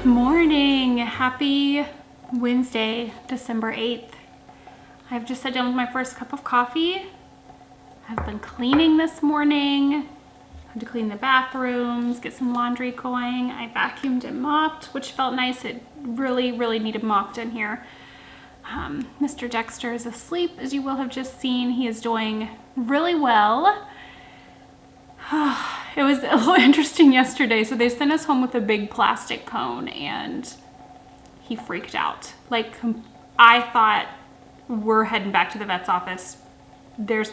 morning. Happy Wednesday, December 8th. I've just sat down with my first cup of coffee. I've been cleaning this morning. I had to clean the bathrooms, get some laundry going. I vacuumed and mopped, which felt nice. It really needed mopped in here. Mr. Dexter is asleep, as you will have just seen. He is doing really well. It was a little interesting yesterday. So they sent us home with a big plastic cone and he freaked out. Like, I thought, we're heading back to the vet's office. There's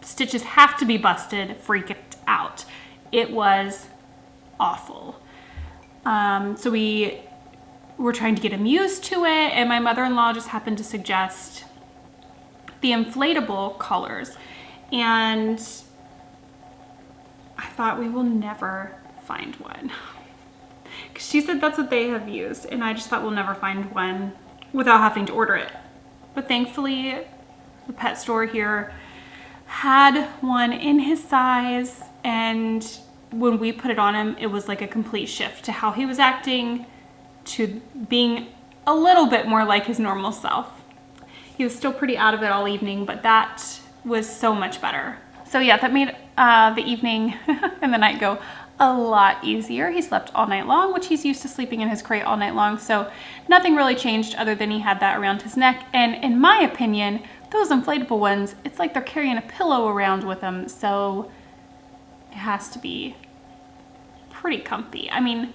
stitches have to be busted, freaked out. It was awful. So we were trying to get him used to it, and my mother-in-law just happened to suggest the inflatable collars. And I thought, we will never find one. Because she said that's what they have used, and I just thought we'll never find one without having to order it. But thankfully, the pet store here had one in his size, and when we put it on him, it was like a complete shift to how he was acting, to being a little bit more like his normal self. He was still pretty out of it all evening, but that was so much better. So yeah, that made the evening and the night go a lot easier. He slept all night long, which he's used to sleeping in his crate all night long. So nothing really changed other than he had that around his neck. And in my opinion, those inflatable ones, it's like they're carrying a pillow around with them. So it has to be pretty comfy. I mean,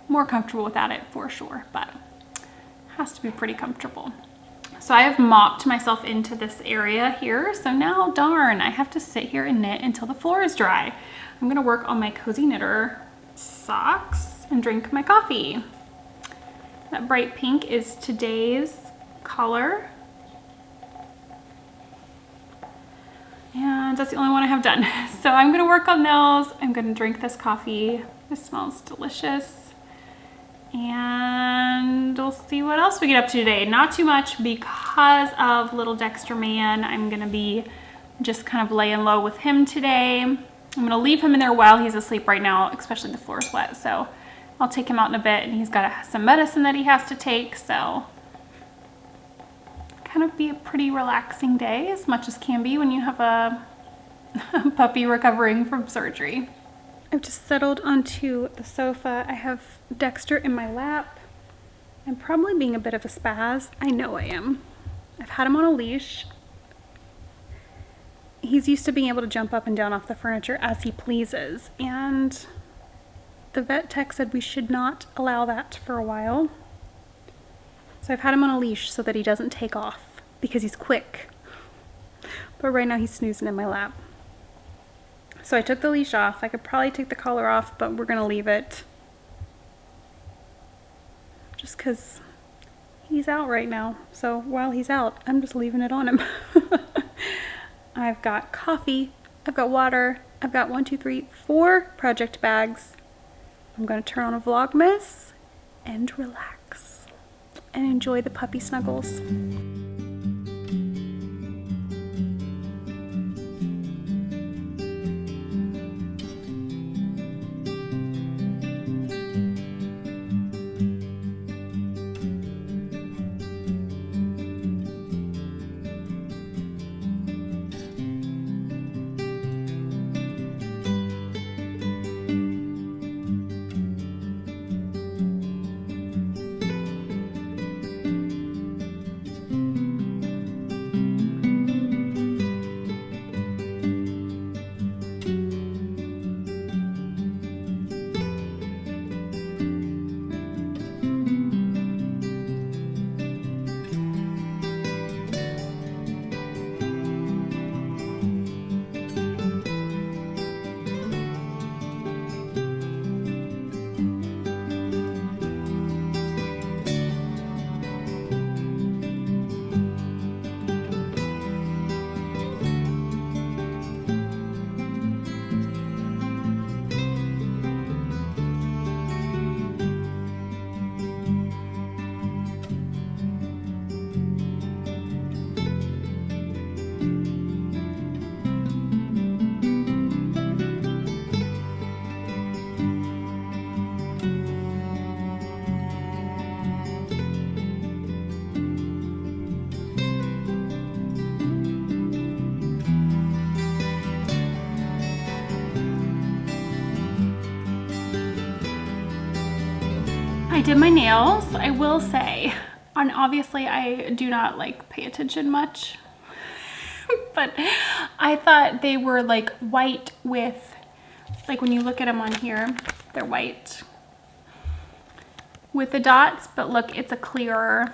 more comfortable without it for sure, but it has to be pretty comfortable. So I have mopped myself into this area here. So now, darn, I have to sit here and knit until the floor is dry. I'm gonna work on my Cozy Knitter socks and drink my coffee. That bright pink is today's color. And that's the only one I have done. So I'm gonna work on those. I'm gonna drink this coffee. It smells delicious. And we'll see what else we get up to today. Not too much because of little Dexter man. I'm gonna be just kind of laying low with him today. I'm gonna leave him in there while he's asleep right now, especially the floor's wet. So I'll take him out in a bit, and he's got some medicine that he has to take. So kind of be a pretty relaxing day, as much as can be when you have a puppy recovering from surgery. I've just settled onto the sofa. I have Dexter in my lap. I'm probably being a bit of a spaz. I know I am. I've had him on a leash. He's used to being able to jump up and down off the furniture as he pleases. And the vet tech said we should not allow that for a while. So I've had him on a leash so that he doesn't take off because he's quick. But right now he's snoozing in my lap. So I took the leash off. I could probably take the collar off, but we're gonna leave it. Just because he's out right now. So while he's out, I'm just leaving it on him. I've got coffee, I've got water, I've got 4 project bags. I'm gonna turn on a Vlogmas and relax and enjoy the puppy snuggles. I did my nails. I will say, and obviously I do not like pay attention much, but I thought they were like white with, like when you look at them on here, they're white with the dots, but look, it's a clearer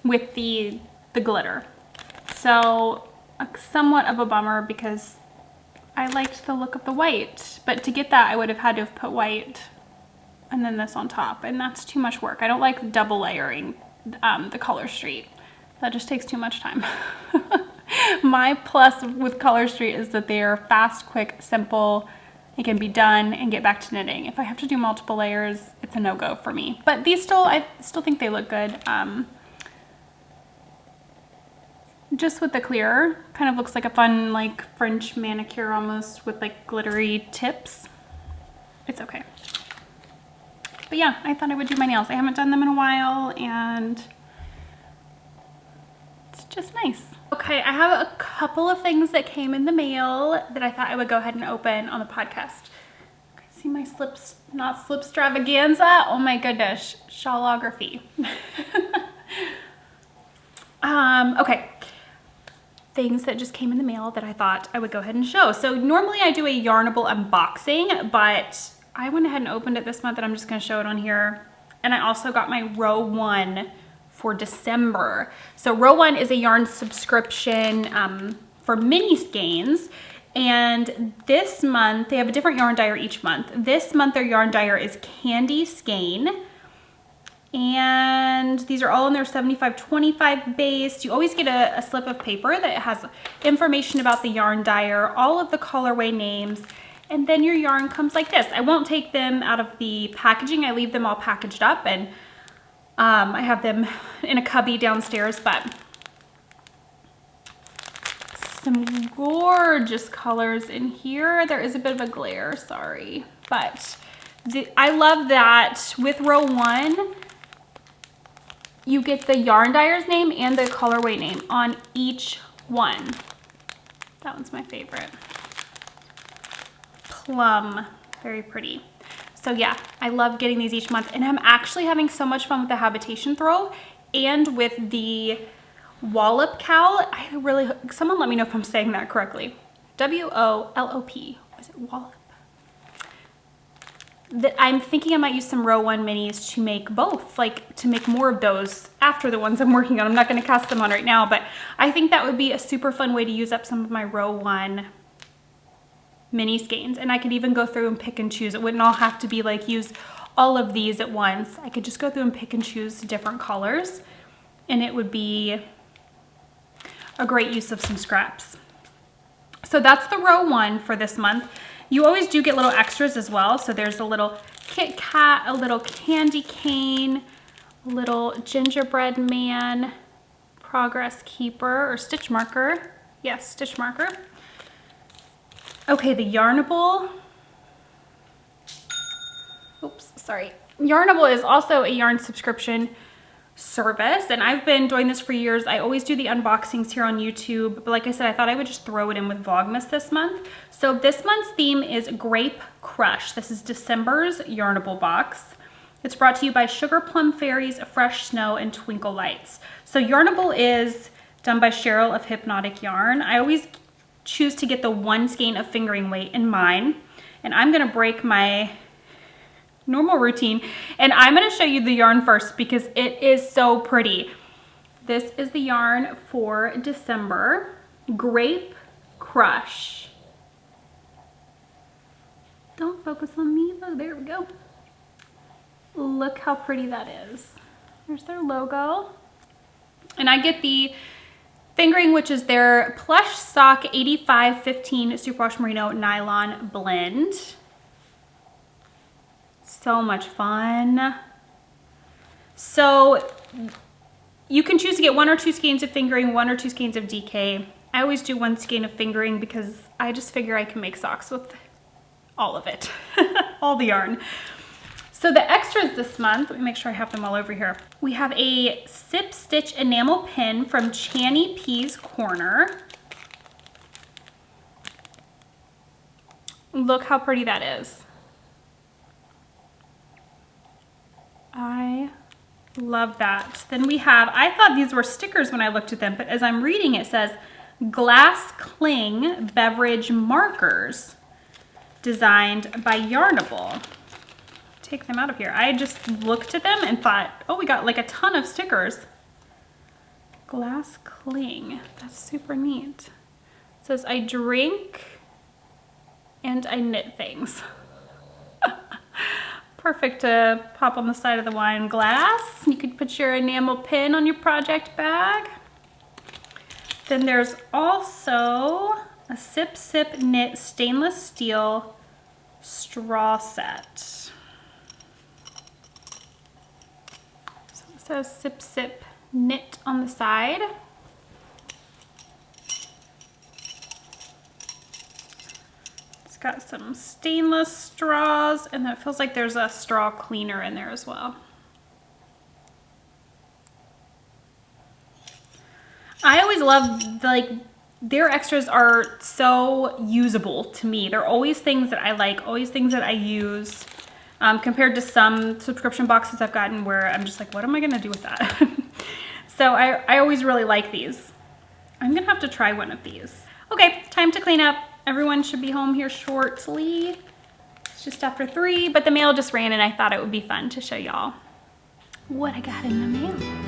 with the glitter. So somewhat of a bummer because I liked the look of the white, but to get that I would have had to have put white and then this on top, and that's too much work. I don't like double layering the Color Street. That just takes too much time. My plus with Color Street is that they are fast, quick, simple. It can be done and get back to knitting. If I have to do multiple layers, it's a no-go for me. But these still, I still think they look good. Just with the clear, kind of looks like a fun like French manicure almost with like glittery tips. It's okay. But yeah, I thought I would do my nails. I haven't done them in a while and it's just nice. Okay, I have a couple of things that came in the mail that I thought I would go ahead and open on the podcast. Okay, see my slips, not slipstravaganza? Oh my goodness, shawlography. Okay. Things that just came in the mail that I thought I would go ahead and show. So normally I do a Yarnable unboxing, but I went ahead and opened it this month and I'm just gonna show it on here. And I also got my row 1 for December. So row 1 is a yarn subscription for mini skeins. And this month, they have a different yarn dyer each month. This month their yarn dyer is Candy Skein. And these are all in their 75-25 base. You always get a slip of paper that has information about the yarn dyer, all of the colorway names, and then your yarn comes like this. I won't take them out of the packaging. I leave them all packaged up, and I have them in a cubby downstairs, but some gorgeous colors in here. There is a bit of a glare, sorry, but I love that with row 1, you get the yarn dyer's name and the colorway name on each one. That one's my favorite. Plum, very pretty. So yeah, I love getting these each month, and I'm actually having so much fun with the habitation throw and with the wallop cowl. Someone let me know if I'm saying that correctly. W-O-L-O-P, is it wallop? I'm thinking I might use some row 1 minis to make both, like to make more of those after the ones I'm working on. I'm not going to cast them on right now, but I think that would be a super fun way to use up some of my row 1 mini skeins. And I could even go through and pick and choose. It wouldn't all have to be like use all of these at once. I could just go through and pick and choose different colors, and it would be a great use of some scraps. So that's the row 1 for this month. You always do get little extras as well. So there's a little Kit Kat, a little candy cane, a little gingerbread man, progress keeper or stitch marker. Yes, stitch marker. Okay, the Yarnable. Oops, sorry. Yarnable is also a yarn subscription service, and I've been doing this for years. I always do the unboxings here on YouTube, but like I said, I thought I would just throw it in with Vlogmas this month. So this month's theme is Grape Crush. This is December's Yarnable box. It's brought to you by Sugar Plum Fairies, Fresh Snow, and Twinkle Lights. So Yarnable is done by Cheryl of Hypnotic Yarn. I always choose to get the 1 skein of fingering weight in mine, and I'm gonna break my normal routine, and I'm going to show you the yarn first because it is so pretty. This is the yarn for December, Grape Crush. Don't focus on me. Oh, there we go. Look how pretty that is. There's their logo. And I get the fingering, which is their plush sock 85-15 superwash merino nylon blend. So much fun. So you can choose to get 1 or 2 skeins of fingering, 1 or 2 skeins of DK. I always do 1 skein of fingering because I just figure I can make socks with all of it, all the yarn. So the extras this month, let me make sure I have them all over here. We have a Sip Stitch enamel pin from Channy P's Corner. Look how pretty that is. Love that. Then we have, I thought these were stickers when I looked at them, but as I'm reading it says glass cling beverage markers designed by Yarnable. Take them out of here. I just looked at them and thought, oh, we got like a ton of stickers. Glass cling. That's super neat. It says, I drink and I knit things. Perfect to pop on the side of the wine glass. You could put your enamel pin on your project bag. Then there's also a Sip Sip Knit stainless steel straw set. So it says Sip Sip Knit on the side. Got some stainless straws, and that feels like there's a straw cleaner in there as well. I always love, like, their extras are so usable to me. They're always things that I like, always things that I use, compared to some subscription boxes I've gotten where I'm just like, what am I gonna do with that? So I always really like these. I'm gonna have to try one of these. Okay, time to clean up. Everyone should be home here shortly. It's just after 3, but the mail just ran and I thought it would be fun to show y'all what I got in the mail.